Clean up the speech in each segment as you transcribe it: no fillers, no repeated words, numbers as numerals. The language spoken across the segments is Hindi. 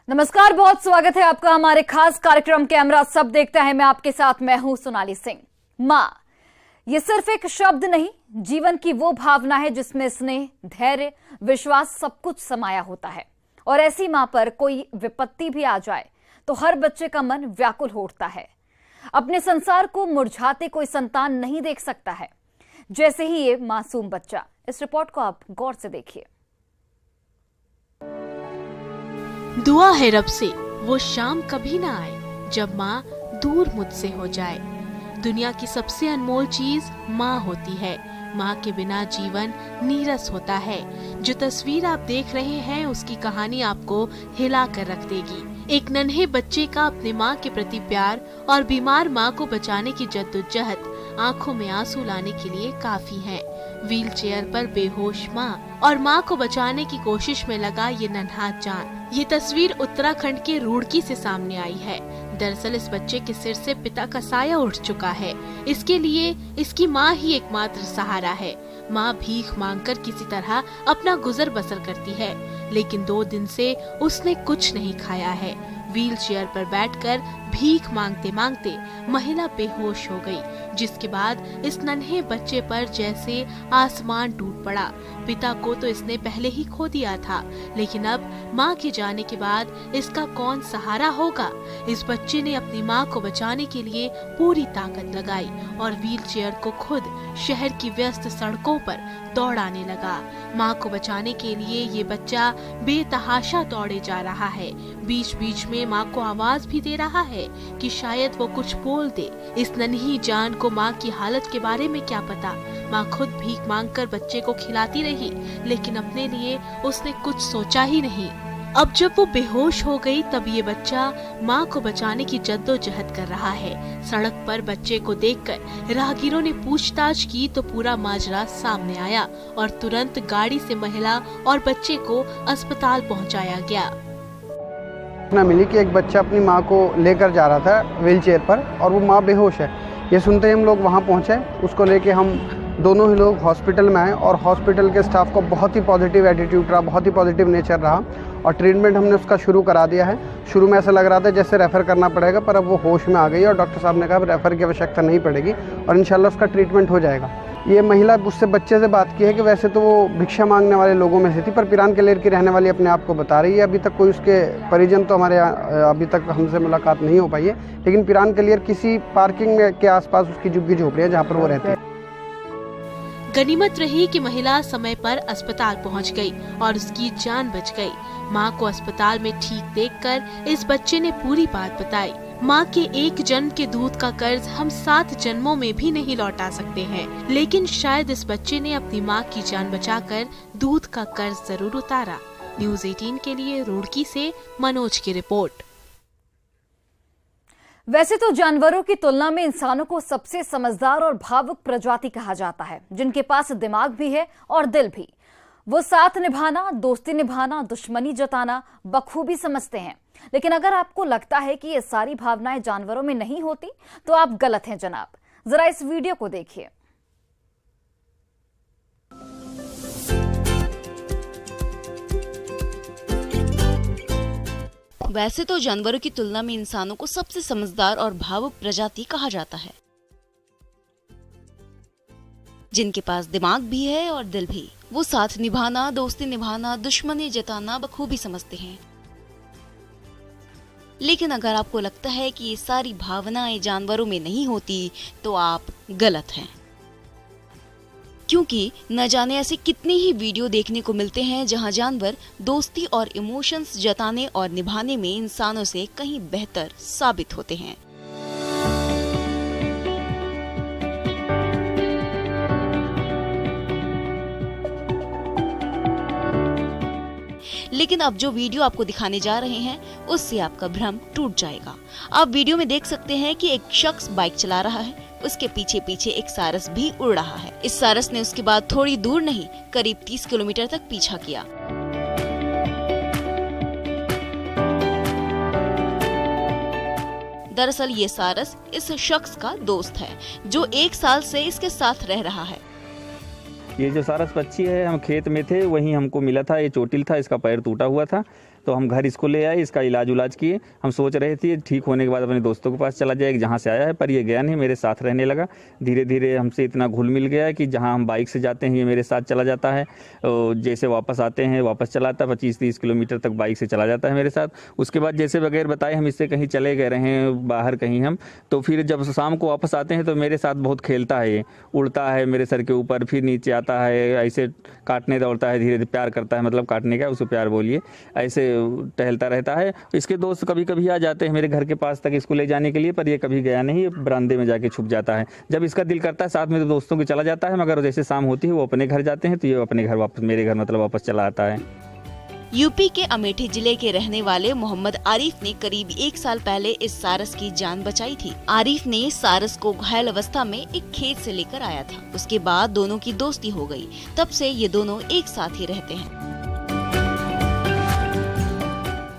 नमस्कार, बहुत स्वागत है आपका हमारे खास कार्यक्रम कैमरा सब देखता है। मैं आपके साथ हूं सोनाली सिंह। मां, ये सिर्फ एक शब्द नहीं, जीवन की वो भावना है जिसमें स्नेह, धैर्य, विश्वास सब कुछ समाया होता है। और ऐसी मां पर कोई विपत्ति भी आ जाए तो हर बच्चे का मन व्याकुल हो उठता है। अपने संसार को मुरझाते कोई संतान नहीं देख सकता है, जैसे ही ये मासूम बच्चा। इस रिपोर्ट को आप गौर से देखिए। दुआ है रब से वो शाम कभी ना आए जब माँ दूर मुझसे हो जाए। दुनिया की सबसे अनमोल चीज माँ होती है। माँ के बिना जीवन नीरस होता है। जो तस्वीर आप देख रहे हैं उसकी कहानी आपको हिला कर रख देगी। एक नन्हे बच्चे का अपने माँ के प्रति प्यार और बीमार माँ को बचाने की जद्दोजहद आंखों में आंसू लाने के लिए काफी है। व्हील चेयर पर बेहोश माँ और माँ को बचाने की कोशिश में लगा ये नन्हा जान। ये तस्वीर उत्तराखंड के रुड़की से सामने आई है। दरअसल इस बच्चे के सिर से पिता का साया उठ चुका है। इसके लिए इसकी माँ ही एकमात्र सहारा है। माँ भीख मांगकर किसी तरह अपना गुजर बसर करती है, लेकिन 2 दिन से उसने कुछ नहीं खाया है। व्हील चेयर पर बैठकर भीख मांगते मांगते महिला बेहोश हो गई, जिसके बाद इस नन्हे बच्चे पर जैसे आसमान टूट पड़ा। पिता को तो इसने पहले ही खो दिया था, लेकिन अब माँ के जाने के बाद इसका कौन सहारा होगा। इस बच्चे ने अपनी माँ को बचाने के लिए पूरी ताकत लगाई और व्हील चेयर को खुद शहर की व्यस्त सड़कों पर दौड़ाने लगा। माँ को बचाने के लिए ये बच्चा बेतहाशा दौड़े जा रहा है। बीच बीच में माँ को आवाज भी दे रहा है कि शायद वो कुछ बोल दे। इस नन्ही जान को माँ की हालत के बारे में क्या पता। माँ खुद भीख मांगकर बच्चे को खिलाती रही, लेकिन अपने लिए उसने कुछ सोचा ही नहीं। अब जब वो बेहोश हो गई तब ये बच्चा माँ को बचाने की जद्दोजहद कर रहा है। सड़क पर बच्चे को देखकर राहगीरों ने पूछताछ की तो पूरा माजरा सामने आया और तुरंत गाड़ी से महिला और बच्चे को अस्पताल पहुँचाया गया। मिली कि एक बच्चा अपनी माँ को लेकर जा रहा था व्हील चेयर पर और वो माँ बेहोश है। ये सुनते ही हम लोग वहाँ पहुँचे। उसको लेके हम दोनों ही लोग हॉस्पिटल में आए और हॉस्पिटल के स्टाफ को बहुत ही पॉजिटिव एटीट्यूड रहा, बहुत ही पॉजिटिव नेचर रहा और ट्रीटमेंट हमने उसका शुरू करा दिया है। शुरू में ऐसा लग रहा था जैसे रेफ़र करना पड़ेगा, पर अब वो होश में आ गई और डॉक्टर साहब ने कहा रेफ़र की आवश्यकता नहीं पड़ेगी और इंशाल्लाह उसका ट्रीटमेंट हो जाएगा। ये महिला उससे बच्चे से बात की है कि वैसे तो वो भिक्षा मांगने वाले लोगों में से थी, पर पिरान कलेर की रहने वाली अपने आप को बता रही है। अभी तक कोई उसके परिजन तो हमारे अभी तक हमसे मुलाकात नहीं हो पाई है, लेकिन पिरान कलेर किसी पार्किंग में के आसपास उसकी झुग्गी झोपड़ी है जहाँ पर वो रहती है। गनीमत रही कि महिला समय पर अस्पताल पहुंच गई और उसकी जान बच गई। मां को अस्पताल में ठीक देखकर इस बच्चे ने पूरी बात बताई। मां के एक जन्म के दूध का कर्ज हम 7 जन्मों में भी नहीं लौटा सकते हैं, लेकिन शायद इस बच्चे ने अपनी मां की जान बचाकर दूध का कर्ज जरूर उतारा। न्यूज़ 18 के लिए रुड़की से मनोज की रिपोर्ट। वैसे तो जानवरों की तुलना में इंसानों को सबसे समझदार और भावुक प्रजाति कहा जाता है, जिनके पास दिमाग भी है और दिल भी। वो साथ निभाना, दोस्ती निभाना, दुश्मनी जताना बखूबी समझते हैं। लेकिन अगर आपको लगता है कि ये सारी भावनाएं जानवरों में नहीं होती तो आप गलत हैं जनाब। जरा इस वीडियो को देखिए। वैसे तो जानवरों की तुलना में इंसानों को सबसे समझदार और भावुक प्रजाति कहा जाता है, जिनके पास दिमाग भी है और दिल भी। वो साथ निभाना, दोस्ती निभाना, दुश्मनी जताना बखूबी समझते हैं। लेकिन अगर आपको लगता है कि ये सारी भावनाएं जानवरों में नहीं होती तो आप गलत हैं, क्योंकि न जाने ऐसे कितने ही वीडियो देखने को मिलते हैं जहां जानवर दोस्ती और इमोशंस जताने और निभाने में इंसानों से कहीं बेहतर साबित होते हैं। लेकिन अब जो वीडियो आपको दिखाने जा रहे हैं उससे आपका भ्रम टूट जाएगा। आप वीडियो में देख सकते हैं कि एक शख्स बाइक चला रहा है, उसके पीछे पीछे एक सारस भी उड़ रहा है। इस सारस ने उसके बाद थोड़ी दूर नहीं, करीब 30 किलोमीटर तक पीछा किया। दरअसल ये सारस इस शख्स का दोस्त है जो 1 साल से इसके साथ रह रहा है। ये जो सारस पक्षी है, हम खेत में थे, वहीं हमको मिला था। ये चोटिल था, इसका पैर टूटा हुआ था। तो हम घर इसको ले आए, इसका इलाज उलाज किए। हम सोच रहे थे ठीक होने के बाद अपने दोस्तों के पास चला जाए जहाँ से आया है, पर ये गया नहीं, मेरे साथ रहने लगा। धीरे धीरे हमसे इतना घुल मिल गया कि जहाँ हम बाइक से जाते हैं ये मेरे साथ चला जाता है, जैसे वापस आते हैं वापस चलाता है, 25-30 किलोमीटर तक बाइक से चला जाता है मेरे साथ। उसके बाद जैसे बगैर बताए हम इससे कहीं चले गए रहे हैं बाहर कहीं हम, तो फिर जब शाम को वापस आते हैं तो मेरे साथ बहुत खेलता है, ये उड़ता है मेरे सर के ऊपर, फिर नीचे आता है, ऐसे काटने दौड़ता है, धीरे धीरे प्यार करता है, मतलब काटने का उसको प्यार बोलिए, ऐसे टहलता रहता है। इसके दोस्त कभी कभी आ जाते हैं मेरे घर के पास तक इसको ले जाने के लिए, पर ये कभी गया नहीं, बरामदे में जाके छुप जाता है। जब इसका दिल करता है साथ में तो दोस्तों के चला जाता है, मगर जैसे शाम होती है वो अपने घर जाते हैं तो ये अपने घर वापस, मेरे घर मतलब वापस चला आता है। यूपी के अमेठी जिले के रहने वाले मोहम्मद आरिफ ने करीब 1 साल पहले इस सारस की जान बचाई थी। आरिफ ने सारस को घायल अवस्था में एक खेत से लेकर आया था। उसके बाद दोनों की दोस्ती हो गई। तब से ये दोनों एक साथ ही रहते हैं।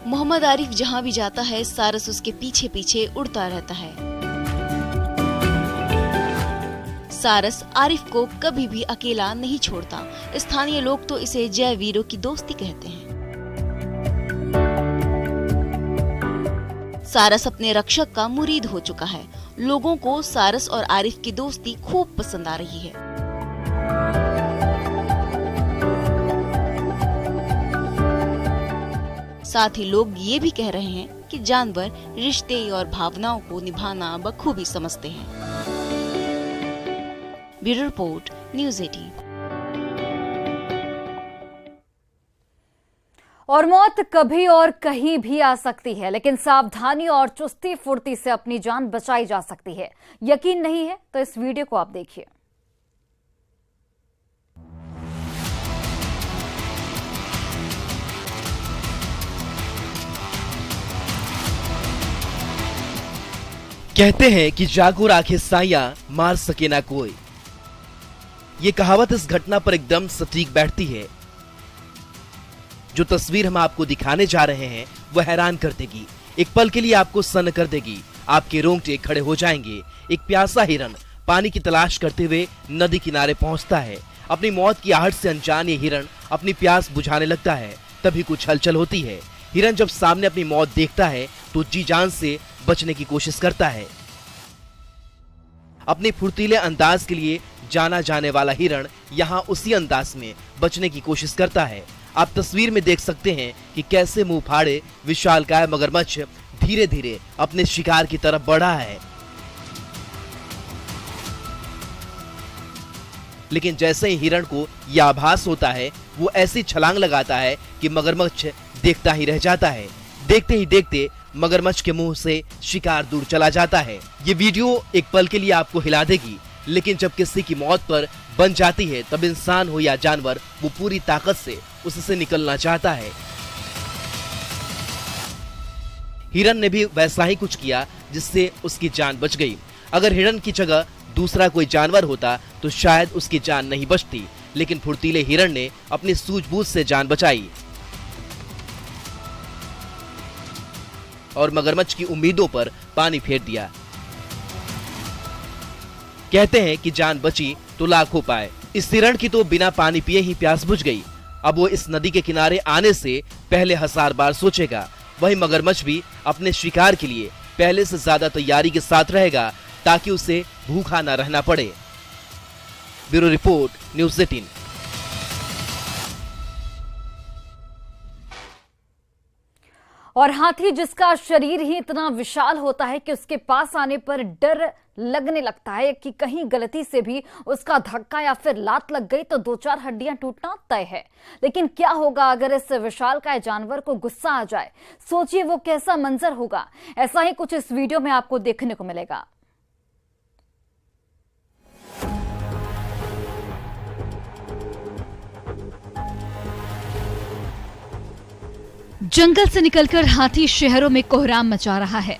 मोहम्मद आरिफ जहाँ भी जाता है सारस उसके पीछे पीछे उड़ता रहता है। सारस आरिफ को कभी भी अकेला नहीं छोड़ता। स्थानीय लोग तो इसे जय वीरों की दोस्ती कहते हैं। सारस अपने रक्षक का मुरीद हो चुका है। लोगों को सारस और आरिफ की दोस्ती खूब पसंद आ रही है। साथ ही लोग ये भी कह रहे हैं कि जानवर रिश्ते और भावनाओं को निभाना बखूबी समझते हैं। Bureau report, news 18। और मौत कभी और कहीं भी आ सकती है, लेकिन सावधानी और चुस्ती फुर्ती से अपनी जान बचाई जा सकती है। यकीन नहीं है तो इस वीडियो को आप देखिए। कहते हैं कि जागो राखे साया, मार सके ना कोई। ये कहावत इस घटना पर एकदम सटीक बैठती है। जो तस्वीर हम आपको दिखाने जा रहे हैं वह हैरान कर देगी, एक पल के लिए आपको सन्न कर देगी, आपके रोंगटे खड़े हो जाएंगे। एक प्यासा हिरन पानी की तलाश करते हुए नदी किनारे पहुंचता है। अपनी मौत की आहट से अनजान ये हिरन अपनी प्यास बुझाने लगता है। तभी कुछ हलचल होती है। हिरन जब सामने अपनी मौत देखता है तो जी जान से बचने की कोशिश करता है। अपने फुर्तीले अंदाज के लिए जाना जाने वाला हिरन यहाँ उसी अंदाज में बचने की कोशिश करता है। आप तस्वीर में देख सकते हैं कि कैसे मुंह फाड़े विशालकाय मगरमच्छ धीरे धीरे अपने शिकार की तरफ बढ़ा है। लेकिन जैसे ही हिरण को यह आभास होता है वो ऐसी छलांग लगाता है कि मगरमच्छ देखता ही रह जाता है। देखते ही देखते मगरमच्छ के मुंह से शिकार दूर चला जाता है। ये वीडियो एक पल के लिए आपको हिला देगी, लेकिन जब किसी की मौत पर बन जाती है तब इंसान हो या जानवर वो पूरी ताकत से उससे निकलना चाहता है। हिरन ने भी वैसा ही कुछ किया जिससे उसकी जान बच गई। अगर हिरन की जगह दूसरा कोई जानवर होता तो शायद उसकी जान नहीं बचती, लेकिन फुर्तीले हिरन ने अपनी सूझबूझ से जान बचाई और मगरमच्छ की उम्मीदों पर पानी फेर दिया। कहते हैं कि जान बची तो लाखों पाए। इस हिरण की तो बिना पानी पिए ही प्यास बुझ गई। अब वो इस नदी के किनारे आने से पहले 1000 बार सोचेगा। वही मगरमच्छ भी अपने शिकार के लिए पहले से ज्यादा तैयारी के साथ रहेगा ताकि उसे भूखा न रहना पड़े। Bureau report, news 18। और हाथी जिसका शरीर ही इतना विशाल होता है कि उसके पास आने पर डर लगने लगता है कि कहीं गलती से भी उसका धक्का या फिर लात लग गई तो 2-4 हड्डियां टूटना तय है। लेकिन क्या होगा अगर इस विशालकाय जानवर को गुस्सा आ जाए? सोचिए वो कैसा मंजर होगा। ऐसा ही कुछ इस वीडियो में आपको देखने को मिलेगा। जंगल से निकलकर हाथी शहरों में कोहराम मचा रहा है।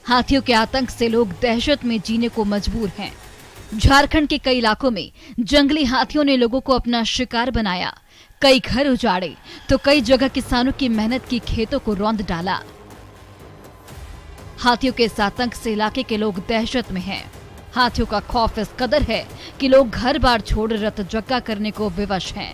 हाथियों के आतंक से लोग दहशत में जीने को मजबूर हैं। झारखंड के कई इलाकों में जंगली हाथियों ने लोगों को अपना शिकार बनाया। कई घर उजाड़े तो कई जगह किसानों की मेहनत की खेतों को रौंद डाला। हाथियों के इस आतंक से इलाके के लोग दहशत में हैं। हाथियों का खौफ इस कदर है कि लोग घर बार छोड़ रत जग्गा करने को विवश हैं।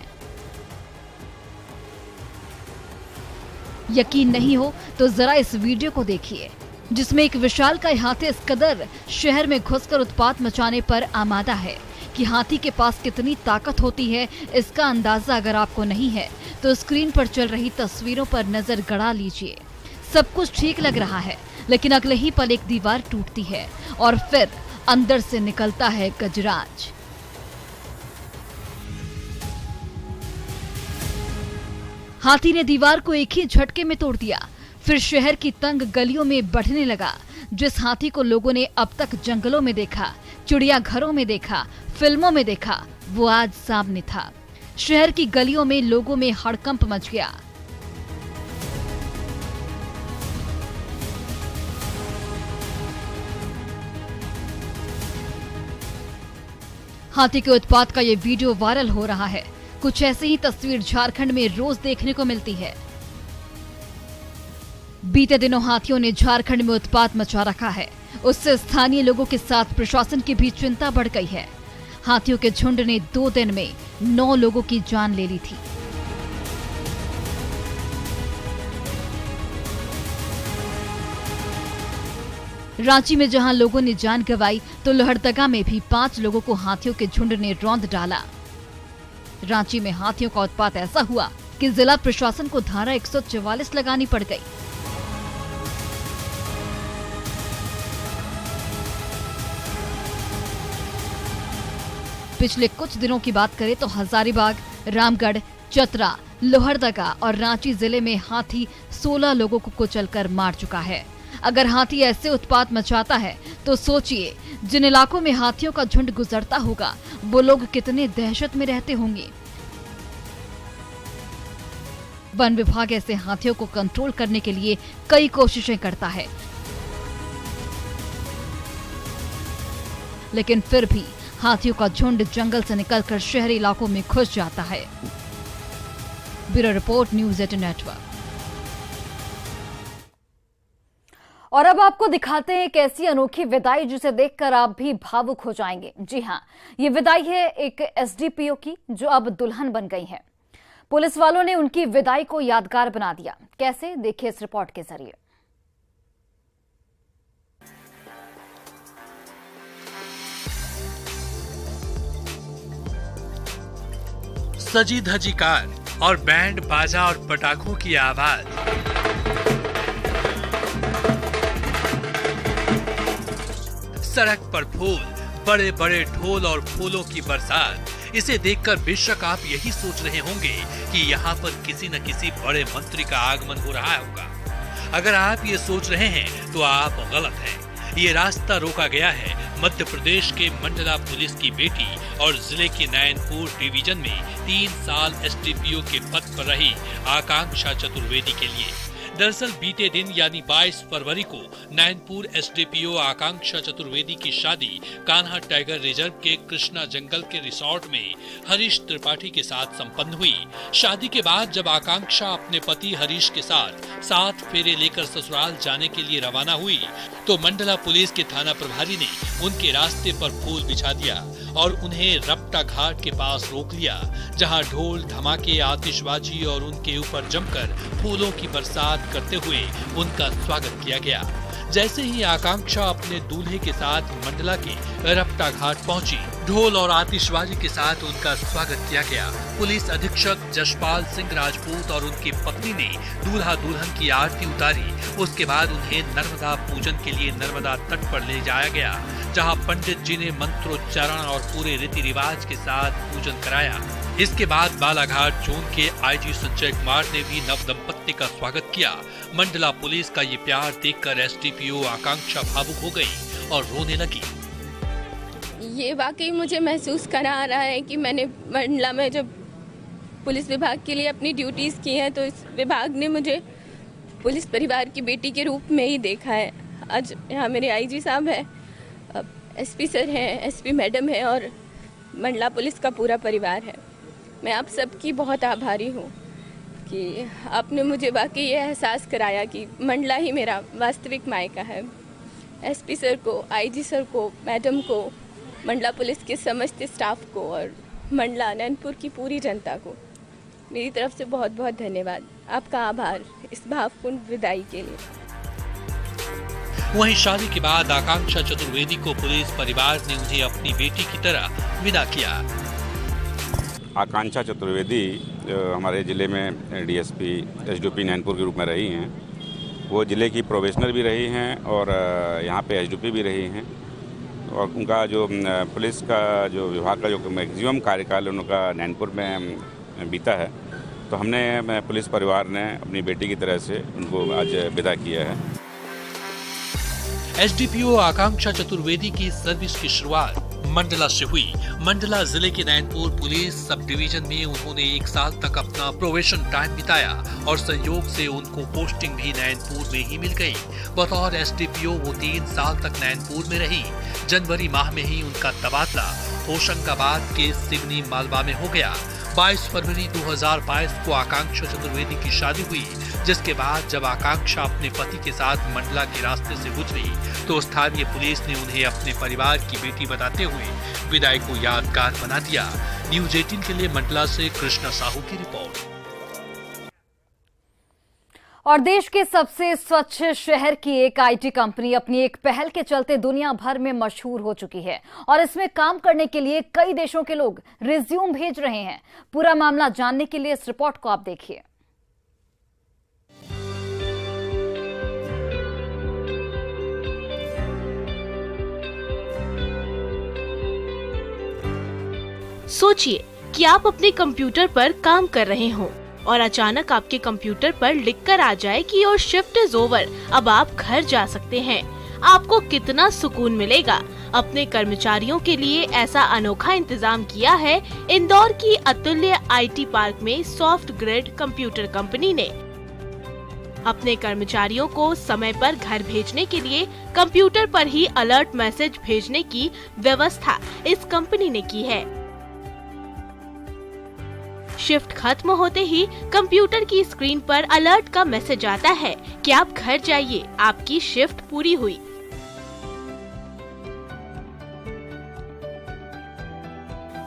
यकीन नहीं हो तो जरा इस वीडियो को देखिए, जिसमें एक विशालकाय हाथी इस कदर शहर में घुसकर उत्पात मचाने पर आमादा है कि हाथी के पास कितनी ताकत होती है। इसका अंदाजा अगर आपको नहीं है तो स्क्रीन पर चल रही तस्वीरों पर नजर गड़ा लीजिए। सब कुछ ठीक लग रहा है, लेकिन अगले ही पल एक दीवार टूटती है और फिर अंदर से निकलता है गजराज। हाथी ने दीवार को एक ही झटके में तोड़ दिया, फिर शहर की तंग गलियों में बढ़ने लगा। जिस हाथी को लोगों ने अब तक जंगलों में देखा, चिड़ियाघरों में देखा, फिल्मों में देखा, वो आज सामने था। शहर की गलियों में लोगों में हड़कंप मच गया। हाथी के उत्पात का ये वीडियो वायरल हो रहा है। कुछ ऐसी ही तस्वीर झारखंड में रोज देखने को मिलती है। बीते दिनों हाथियों ने झारखंड में उत्पात मचा रखा है। उससे स्थानीय लोगों के साथ प्रशासन की भी चिंता बढ़ गई है। हाथियों के झुंड ने 2 दिन में 9 लोगों की जान ले ली थी। रांची में जहां लोगों ने जान गंवाई, तो लोहरदगा में भी 5 लोगों को हाथियों के झुंड ने रौंद डाला। रांची में हाथियों का उत्पात ऐसा हुआ कि जिला प्रशासन को धारा 144 लगानी पड़ गई। पिछले कुछ दिनों की बात करें तो हजारीबाग, रामगढ़, चतरा, लोहरदगा और रांची जिले में हाथी 16 लोगों को कुचलकर मार चुका है। अगर हाथी ऐसे उत्पात मचाता है तो सोचिए, जिन इलाकों में हाथियों का झुंड गुजरता होगा वो लोग कितने दहशत में रहते होंगे। वन विभाग ऐसे हाथियों को कंट्रोल करने के लिए कई कोशिशें करता है, लेकिन फिर भी हाथियों का झुंड जंगल से निकलकर शहरी इलाकों में घुस जाता है। Bureau report, news 18 network. और अब आपको दिखाते हैं एक ऐसी अनोखी विदाई जिसे देखकर आप भी भावुक हो जाएंगे। जी हां, ये विदाई है एक एसडीपीओ की, जो अब दुल्हन बन गई है। पुलिस वालों ने उनकी विदाई को यादगार बना दिया। कैसे, देखिए इस रिपोर्ट के जरिए। सजी धजी कार और बैंड बाजा और पटाखों की आवाज, सड़क पर फूल, बड़े बड़े ढोल और फूलों की बरसात। इसे देखकर बेशक आप यही सोच रहे होंगे कि यहाँ पर किसी न किसी बड़े मंत्री का आगमन हो रहा होगा। अगर आप ये सोच रहे हैं तो आप गलत हैं। ये रास्ता रोका गया है मध्य प्रदेश के मंडला पुलिस की बेटी और जिले के नैनपुर डिवीजन में 3 साल एसडीपीओ के पद पर रही आकांक्षा चतुर्वेदी के लिए। दरअसल बीते दिन यानी 22 फरवरी को नैनपुर एसडीपीओ आकांक्षा चतुर्वेदी की शादी कान्हा टाइगर रिजर्व के कृष्णा जंगल के रिसोर्ट में हरीश त्रिपाठी के साथ संपन्न हुई। शादी के बाद जब आकांक्षा अपने पति हरीश के साथ 7 फेरे लेकर ससुराल जाने के लिए रवाना हुई तो मंडला पुलिस के थाना प्रभारी ने उनके रास्ते पर फूल बिछा दिया और उन्हें रपटा घाट के पास रोक लिया, जहां ढोल धमाके, आतिशबाजी और उनके ऊपर जमकर फूलों की बरसात करते हुए उनका स्वागत किया गया। जैसे ही आकांक्षा अपने दूल्हे के साथ मंडला के रपटा घाट पहुंची, ढोल और आतिशबाजी के साथ उनका स्वागत किया गया। पुलिस अधीक्षक जशपाल सिंह राजपूत और उनकी पत्नी ने दूल्हा दुल्हन की आरती उतारी। उसके बाद उन्हें नर्मदा पूजन के लिए नर्मदा तट पर ले जाया गया, जहां पंडित जी ने मंत्रोच्चारण और पूरे रीति रिवाज के साथ पूजन कराया। इसके बाद बालाघाट जोन के आईजी संजय कुमार ने भी नव दंपत्ति का स्वागत किया। मंडला पुलिस का ये प्यार देखकर एसडीपीओ आकांक्षा भावुक हो गई और रोने लगी। ये वाकई मुझे महसूस करा रहा है कि मैंने मंडला में जब पुलिस विभाग के लिए अपनी ड्यूटीज की हैं तो इस विभाग ने मुझे पुलिस परिवार की बेटी के रूप में ही देखा है। आज यहाँ मेरे आईजी साहब हैं, एसपी सर हैं, एसपी मैडम है और मंडला पुलिस का पूरा परिवार है। मैं आप सबकी बहुत आभारी हूँ कि आपने मुझे वाकई ये एहसास कराया कि मंडला ही मेरा वास्तविक मायका है। एसपी सर को, आईजी सर को, मैडम को, मंडला पुलिस के समस्त स्टाफ को और मंडला नैनपुर की पूरी जनता को मेरी तरफ से बहुत बहुत धन्यवाद, आपका आभार इस भावपूर्ण विदाई के लिए। वहीं शादी के बाद आकांक्षा चतुर्वेदी को पुलिस परिवार ने उन्हें अपनी बेटी की तरह विदा किया। आकांक्षा चतुर्वेदी हमारे ज़िले में डीएसपी एसडीपी नैनपुर के रूप में रही हैं। वो ज़िले की प्रोबेशनर भी रही हैं और यहाँ पे एसडीपी भी रही हैं। और उनका जो पुलिस का जो विभाग का जो मैक्सिमम कार्यकाल उनका नैनपुर में बीता है, तो हमने पुलिस परिवार ने अपनी बेटी की तरह से उनको आज विदा किया है। एसडीपीओ आकांक्षा चतुर्वेदी की सर्विस की शुरुआत मंडला से हुई। मंडला जिले के नैनपुर पुलिस सब डिवीजन में उन्होंने 1 साल तक अपना प्रोबेशन टाइम बिताया और संयोग से उनको पोस्टिंग भी नैनपुर में ही मिल गई। बतौर एसडीपीओ वो 3 साल तक नैनपुर में रही। जनवरी माह में ही उनका तबादला होशंगाबाद के सिवनी मालवा में हो गया। 22 फरवरी 2022 को आकांक्षा चतुर्वेदी की शादी हुई, जिसके बाद जब आकांक्षा अपने पति के साथ मंडला के रास्ते से गुजरी तो स्थानीय पुलिस ने उन्हें अपने परिवार की बेटी बताते हुए विदाई को यादगार बना दिया। न्यूज़ 18 के लिए मंडला से कृष्णा साहू की रिपोर्ट। और देश के सबसे स्वच्छ शहर की एक आईटी कंपनी अपनी एक पहल के चलते दुनिया भर में मशहूर हो चुकी है और इसमें काम करने के लिए कई देशों के लोग रिज्यूम भेज रहे हैं। पूरा मामला जानने के लिए इस रिपोर्ट को आप देखिए। सोचिए कि आप अपने कंप्यूटर पर काम कर रहे हो और अचानक आपके कंप्यूटर पर लिखकर आ जाए कि योर शिफ्ट इज ओवर, अब आप घर जा सकते हैं। आपको कितना सुकून मिलेगा। अपने कर्मचारियों के लिए ऐसा अनोखा इंतजाम किया है इंदौर की अतुल्य आईटी पार्क में सॉफ्ट ग्रिड कंप्यूटर कंपनी ने। अपने कर्मचारियों को समय पर घर भेजने के लिए कंप्यूटर पर ही अलर्ट मैसेज भेजने की व्यवस्था इस कंपनी ने की है। शिफ्ट खत्म होते ही कंप्यूटर की स्क्रीन पर अलर्ट का मैसेज आता है कि आप घर जाइए, आपकी शिफ्ट पूरी हुई।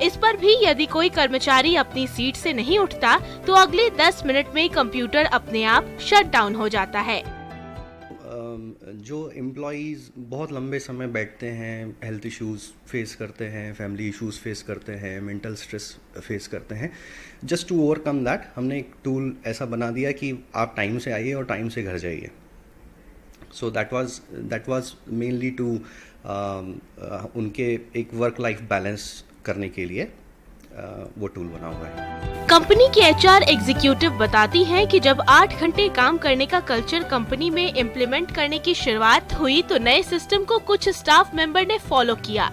इस पर भी यदि कोई कर्मचारी अपनी सीट से नहीं उठता तो अगले 10 मिनट में कंप्यूटर अपने आप शट डाउन हो जाता है। जो एम्प्लॉयज़ बहुत लंबे समय बैठते हैं, हेल्थ इश्यूज़ फेस करते हैं, फैमिली इश्यूज़ फेस करते हैं, मेंटल स्ट्रेस फेस करते हैं, जस्ट टू ओवरकम दैट हमने एक टूल ऐसा बना दिया कि आप टाइम से आइए और टाइम से घर जाइए। So that was mainly to उनके एक वर्क लाइफ बैलेंस करने के लिए वो टूल बना हुआ है। कंपनी की एचआर एग्जीक्यूटिव बताती हैं कि जब 8 घंटे काम करने का कल्चर कंपनी में इम्प्लीमेंट करने की शुरुआत हुई तो नए सिस्टम को कुछ स्टाफ मेंबर ने फॉलो किया,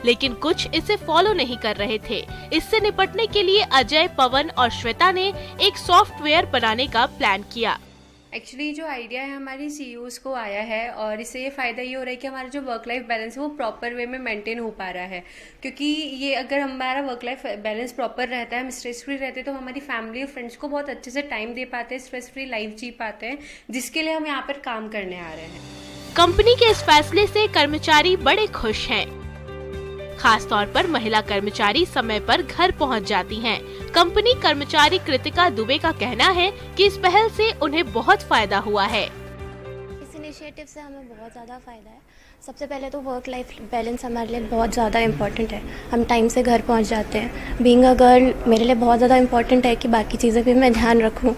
लेकिन कुछ इसे फॉलो नहीं कर रहे थे। इससे निपटने के लिए अजय, पवन और श्वेता ने एक सॉफ्टवेयर बनाने का प्लान किया। एक्चुअली जो आइडिया है हमारी सीईओज को आया है और इससे ये फ़ायदा ये हो रहा है कि हमारा जो वर्क लाइफ बैलेंस है वो प्रॉपर वे में मेंटेन हो पा रहा है। क्योंकि ये अगर हमारा वर्क लाइफ बैलेंस प्रॉपर रहता है, हम स्ट्रेस फ्री रहते हैं, तो हमारी फैमिली और फ्रेंड्स को बहुत अच्छे से टाइम दे पाते हैं, स्ट्रेस फ्री लाइफ जी पाते हैं, जिसके लिए हम यहाँ पर काम करने आ रहे हैं। कंपनी के इस फैसले से कर्मचारी बड़े खुश हैं। खास तौर पर महिला कर्मचारी समय पर घर पहुंच जाती हैं। कंपनी कर्मचारी कृतिका दुबे का कहना है कि इस पहल से उन्हें बहुत फायदा हुआ है। इस इनिशिएटिव से हमें बहुत ज़्यादा फायदा है। सबसे पहले तो वर्क लाइफ बैलेंस हमारे लिए बहुत ज़्यादा इम्पोर्टेंट है। हम टाइम से घर पहुंच जाते हैं। बीइंग अ गर्ल मेरे लिए बहुत ज़्यादा इम्पोर्टेंट है कि बाकी चीज़ें भी मैं ध्यान रखूँ,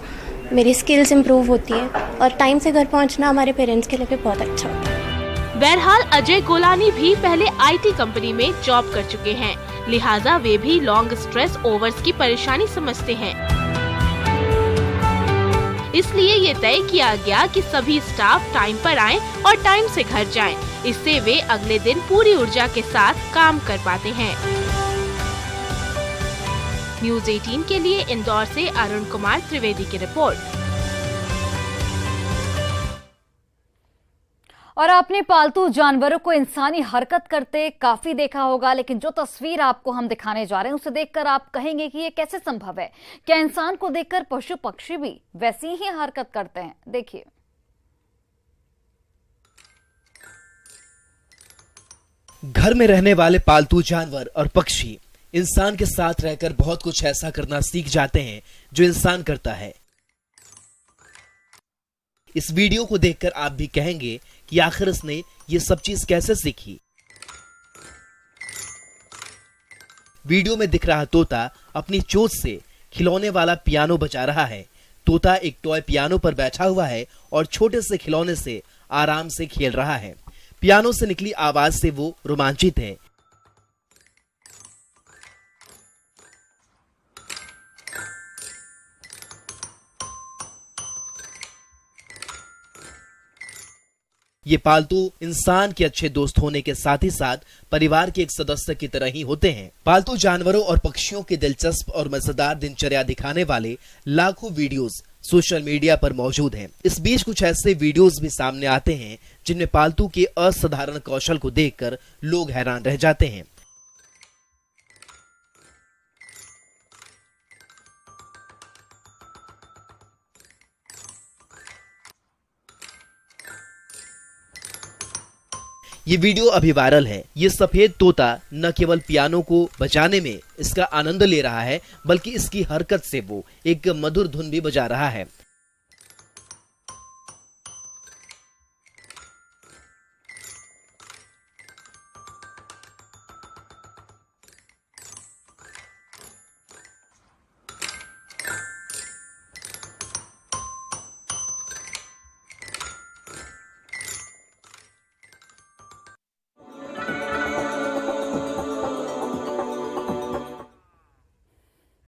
मेरी स्किल्स इम्प्रूव होती हैं और टाइम से घर पहुँचना हमारे पेरेंट्स के लिए भी बहुत अच्छा होता है। बहरहाल अजय गोलानी भी पहले आईटी कंपनी में जॉब कर चुके हैं, लिहाजा वे भी लॉन्ग स्ट्रेस ओवर्स की परेशानी समझते हैं। इसलिए ये तय किया गया कि सभी स्टाफ टाइम पर आएं और टाइम से घर जाएं। इससे वे अगले दिन पूरी ऊर्जा के साथ काम कर पाते हैं। न्यूज़ 18 के लिए इंदौर से अरुण कुमार त्रिवेदी की रिपोर्ट। और आपने पालतू जानवरों को इंसानी हरकत करते काफी देखा होगा, लेकिन जो तस्वीर आपको हम दिखाने जा रहे हैं उसे देखकर आप कहेंगे कि ये कैसे संभव है। क्या इंसान को देखकर पशु पक्षी भी वैसी ही हरकत करते हैं? देखिए। घर में रहने वाले पालतू जानवर और पक्षी इंसान के साथ रहकर बहुत कुछ ऐसा करना सीख जाते हैं जो इंसान करता है। इस वीडियो को देखकर आप भी कहेंगे कि आखिर इसने ये सब चीज कैसे सीखी। वीडियो में दिख रहा तोता अपनी चोंच से खिलौने वाला पियानो बजा रहा है। तोता एक टॉय पियानो पर बैठा हुआ है और छोटे से खिलौने से आराम से खेल रहा है। पियानो से निकली आवाज से वो रोमांचित है। ये पालतू इंसान के अच्छे दोस्त होने के साथ ही साथ परिवार के एक सदस्य की तरह ही होते हैं। पालतू जानवरों और पक्षियों की दिलचस्प और मजेदार दिनचर्या दिखाने वाले लाखों वीडियोस सोशल मीडिया पर मौजूद हैं। इस बीच कुछ ऐसे वीडियोस भी सामने आते हैं जिनमें पालतू के असाधारण कौशल को देखकर लोग हैरान रह जाते हैं। ये वीडियो अभी वायरल है। ये सफेद तोता न केवल पियानो को बजाने में इसका आनंद ले रहा है, बल्कि इसकी हरकत से वो एक मधुर धुन भी बजा रहा है।